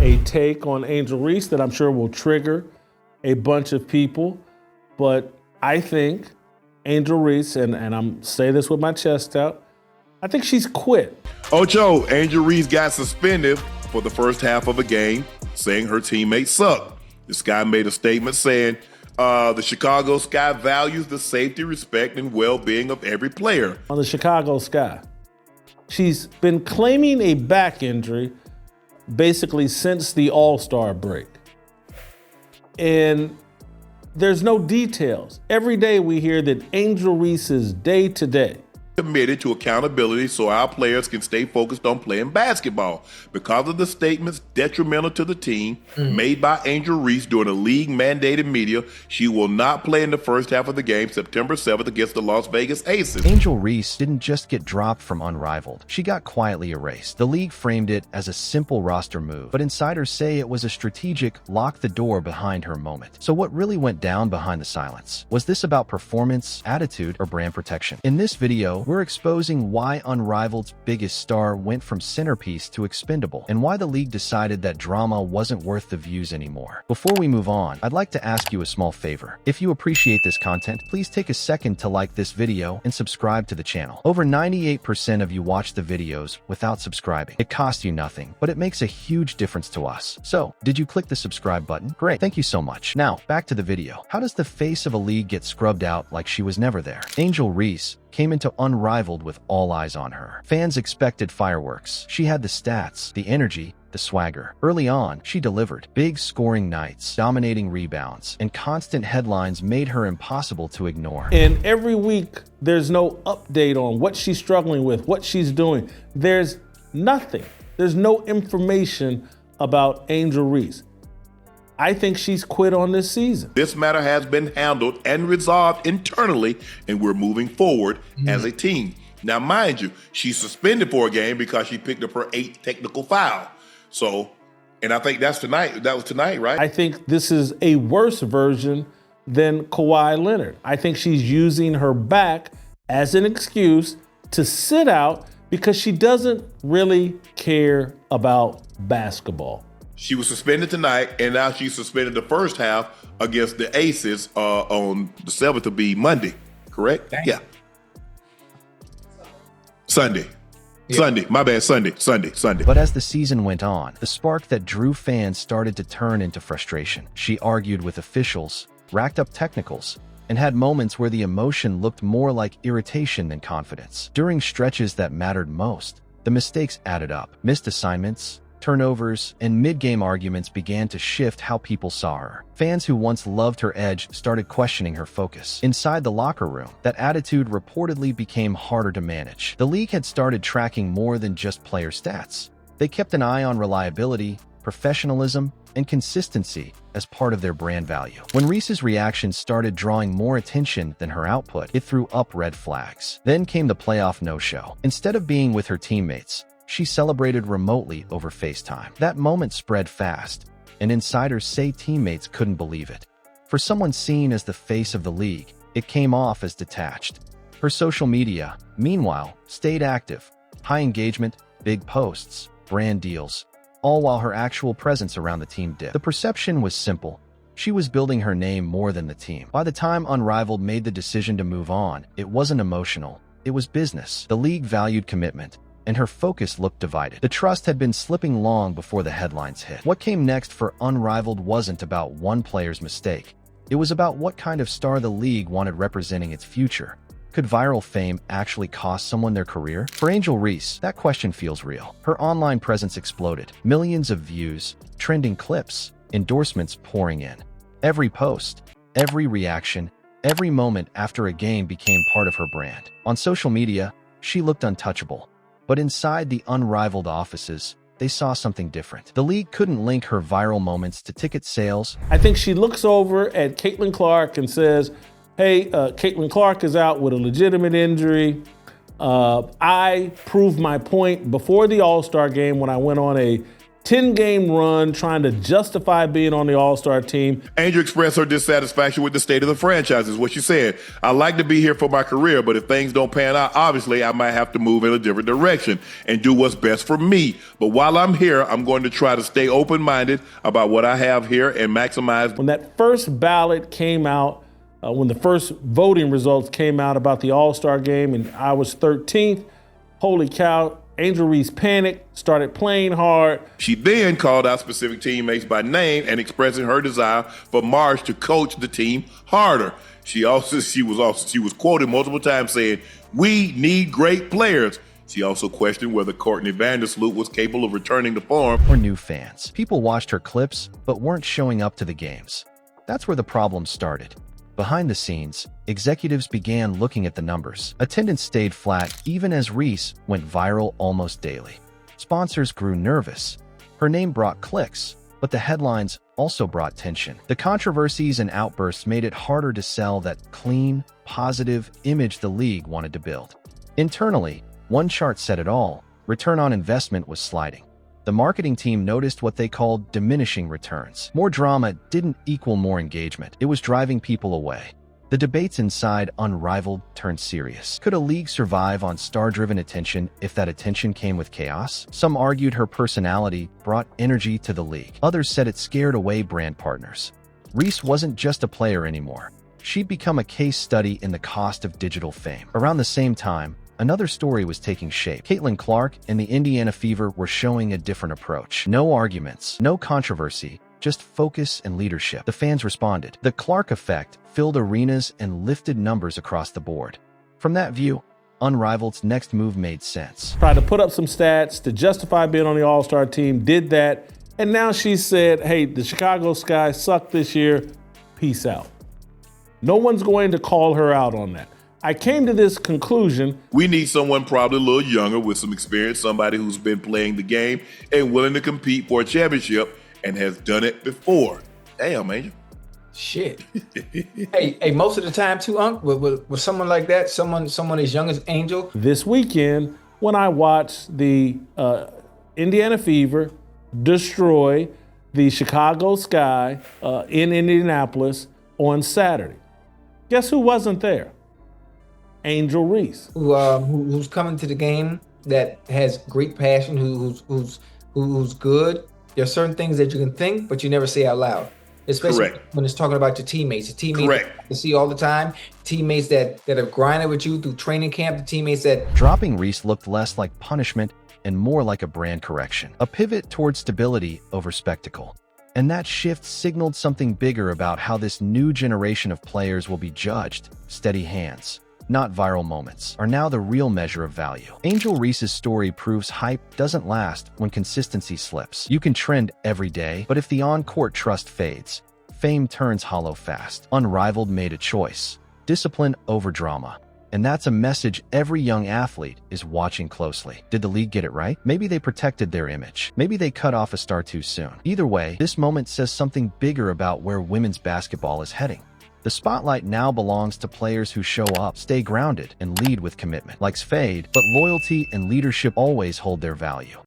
a take on Angel Reese that I'm sure will trigger a bunch of people, but I think Angel Reese, and I'm saying this with my chest out, I think she's quit. Ocho, Angel Reese got suspended for the first half of a game, saying her teammates suck. The Sky made a statement saying, the Chicago Sky values the safety, respect, and well-being of every player. On the Chicago Sky, she's been claiming a back injury basically since the All-Star break. And there's no details. Every day we hear that Angel Reese is day to day Committed to accountability so our players can stay focused on playing basketball. Because of the statements detrimental to the team made by Angel Reese during a league-mandated media, she will not play in the first half of the game September 7th against the Las Vegas Aces. Angel Reese didn't just get dropped from Unrivaled. She got quietly erased. The league framed it as a simple roster move, but insiders say it was a strategic lock the door behind her moment. So what really went down behind the silence? Was this about performance, attitude, or brand protection? In this video, we're exposing why Unrivaled's biggest star went from centerpiece to expendable, and why the league decided that drama wasn't worth the views anymore. Before we move on, I'd like to ask you a small favor. If you appreciate this content, please take a second to like this video and subscribe to the channel. Over 98% of you watch the videos without subscribing. It costs you nothing, but it makes a huge difference to us. So, did you click the subscribe button? Great, thank you so much. Now, back to the video. How does the face of a league get scrubbed out like she was never there? Angel Reese came into Unrivaled with all eyes on her. Fans expected fireworks. She had the stats, the energy, the swagger. Early on, she delivered. Big scoring nights, dominating rebounds, and constant headlines made her impossible to ignore. And every week, there's no update on what she's struggling with, what she's doing. There's nothing. There's no information about Angel Reese. I think she's quit on this season. This matter has been handled and resolved internally, and we're moving forward as a team. Now, mind you, she's suspended for a game because she picked up her 8th technical foul. So, and I think that's tonight. That was tonight, right? I think this is a worse version than Kawhi Leonard. I think she's using her back as an excuse to sit out because she doesn't really care about basketball. She was suspended tonight, and now she's suspended the first half against the Aces on the 7th to be Monday, correct? Dang. Yeah. Sunday. Yeah. Sunday. My bad. Sunday. But as the season went on, the spark that drew fans started to turn into frustration. She argued with officials, racked up technicals, and had moments where the emotion looked more like irritation than confidence. During stretches that mattered most, the mistakes added up. Missed assignments, turnovers, and mid-game arguments began to shift how people saw her. Fans who once loved her edge started questioning her focus. Inside the locker room, that attitude reportedly became harder to manage. The league had started tracking more than just player stats. They kept an eye on reliability, professionalism, and consistency as part of their brand value. When Reese's reaction started drawing more attention than her output, it threw up red flags. Then came the playoff no-show. Instead of being with her teammates, she celebrated remotely over FaceTime. That moment spread fast, and insiders say teammates couldn't believe it. For someone seen as the face of the league, it came off as detached. Her social media, meanwhile, stayed active. High engagement, big posts, brand deals, all while her actual presence around the team dipped. The perception was simple. She was building her name more than the team. By the time Unrivaled made the decision to move on, it wasn't emotional. It was business. The league valued commitment, and her focus looked divided. The trust had been slipping long before the headlines hit. What came next for Unrivaled wasn't about one player's mistake. It was about what kind of star the league wanted representing its future. Could viral fame actually cost someone their career? For Angel Reese, that question feels real. Her online presence exploded. Millions of views, trending clips, endorsements pouring in. Every post, every reaction, every moment after a game became part of her brand. On social media, she looked untouchable. But inside the Unrivaled offices, they saw something different. The league couldn't link her viral moments to ticket sales. I think she looks over at Caitlin Clark and says, hey, Caitlin Clark is out with a legitimate injury. I proved my point before the All-Star game when I went on a 10-game run trying to justify being on the All-Star team. Angel expressed her dissatisfaction with the state of the franchise, is what she said. I like to be here for my career, but if things don't pan out, obviously I might have to move in a different direction and do what's best for me. But while I'm here, I'm going to try to stay open-minded about what I have here and maximize. When that first ballot came out, when the first voting results came out about the All-Star game and I was 13th, holy cow, Angel Reese panicked, started playing hard. She then called out specific teammates by name and expressing her desire for Marge to coach the team harder. She was quoted multiple times saying, "We need great players." She also questioned whether Courtney Vandersloot was capable of returning to form. Or new fans. People watched her clips, but weren't showing up to the games. That's where the problem started. Behind the scenes, executives began looking at the numbers. Attendance stayed flat even as Reese went viral almost daily. Sponsors grew nervous. Her name brought clicks, but the headlines also brought tension. The controversies and outbursts made it harder to sell that clean, positive image the league wanted to build. Internally, one chart said it all: return on investment was sliding. The marketing team noticed what they called diminishing returns. More drama didn't equal more engagement. It was driving people away. The debates inside Unrivaled turned serious. Could a league survive on star-driven attention if that attention came with chaos? Some argued her personality brought energy to the league. Others said it scared away brand partners. Reese wasn't just a player anymore. She'd become a case study in the cost of digital fame. Around the same time, another story was taking shape. Caitlin Clark and the Indiana Fever were showing a different approach. No arguments, no controversy, just focus and leadership. The fans responded. The Clark effect filled arenas and lifted numbers across the board. From that view, Unrivaled's next move made sense. Tried to put up some stats to justify being on the All-Star team, did that, and now she said, hey, the Chicago Sky sucked this year, peace out. No one's going to call her out on that. I came to this conclusion. We need someone probably a little younger with some experience, somebody who's been playing the game and willing to compete for a championship and has done it before. Damn, Angel. Shit. hey, most of the time too, Unc, with someone like that, someone as young as Angel. This weekend, when I watched the Indiana Fever destroy the Chicago Sky in Indianapolis on Saturday, guess who wasn't there? Angel Reese, who's coming to the game, that has great passion, who's good. There are certain things that you can think, but you never say out loud. Especially Correct. When it's talking about your teammates. The teammates Correct. you see all the time, teammates that have grinded with you through training camp, the teammates that... Dropping Reese looked less like punishment and more like a brand correction. A pivot towards stability over spectacle. And that shift signaled something bigger about how this new generation of players will be judged. Steady hands, not viral moments, are now the real measure of value. Angel Reese's story proves hype doesn't last when consistency slips. You can trend every day, but if the on-court trust fades, fame turns hollow fast. Unrivaled made a choice: discipline over drama. And that's a message every young athlete is watching closely. Did the league get it right? Maybe they protected their image. Maybe they cut off a star too soon. Either way, this moment says something bigger about where women's basketball is heading. The spotlight now belongs to players who show up, stay grounded, and lead with commitment. Likes fade, but loyalty and leadership always hold their value.